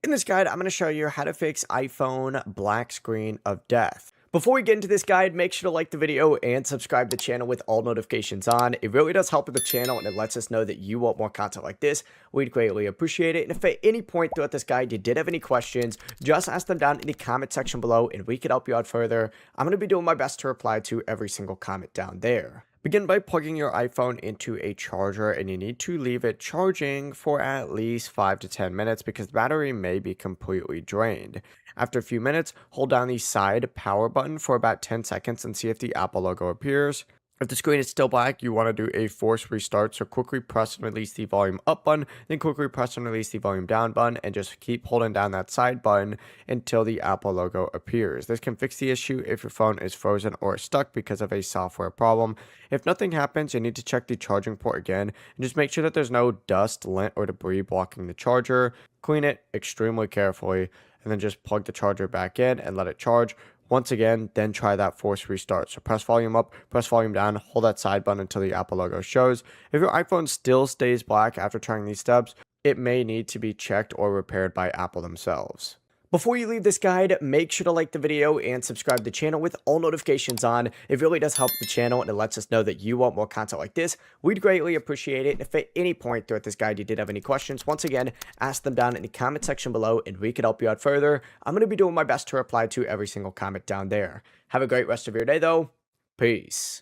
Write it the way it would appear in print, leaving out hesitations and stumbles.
In this guide, I'm going to show you how to fix iPhone black screen of death. Before we get into this guide, make sure to like the video and subscribe to the channel with all notifications on. It really does help with the channel and it lets us know that you want more content like this. We'd greatly appreciate it. And if at any point throughout this guide you did have any questions, just ask them down in the comment section below and we could help you out further. I'm going to be doing my best to reply to every single comment down there. Begin by plugging your iPhone into a charger, and you need to leave it charging for at least 5 to 10 minutes because the battery may be completely drained. After a few minutes, hold down the side power button for about 10 seconds and see if the Apple logo appears. If the screen is still black, you want to do a force restart, so quickly press and release the volume up button, then quickly press and release the volume down button, and just keep holding down that side button until the Apple logo appears. This can fix the issue if your phone is frozen or stuck because of a software problem. If nothing happens, you need to check the charging port again, and just make sure that there's no dust, lint, or debris blocking the charger. Clean it extremely carefully, and then just plug the charger back in and let it charge. Once again, then try that force restart. So press volume up, press volume down, hold that side button until the Apple logo shows. If your iPhone still stays black after trying these steps, it may need to be checked or repaired by Apple themselves. Before you leave this guide, make sure to like the video and subscribe to the channel with all notifications on. It really does help the channel and it lets us know that you want more content like this. We'd greatly appreciate it. If at any point throughout this guide you did have any questions, once again, ask them down in the comment section below and we could help you out further. I'm going to be doing my best to reply to every single comment down there. Have a great rest of your day though. Peace.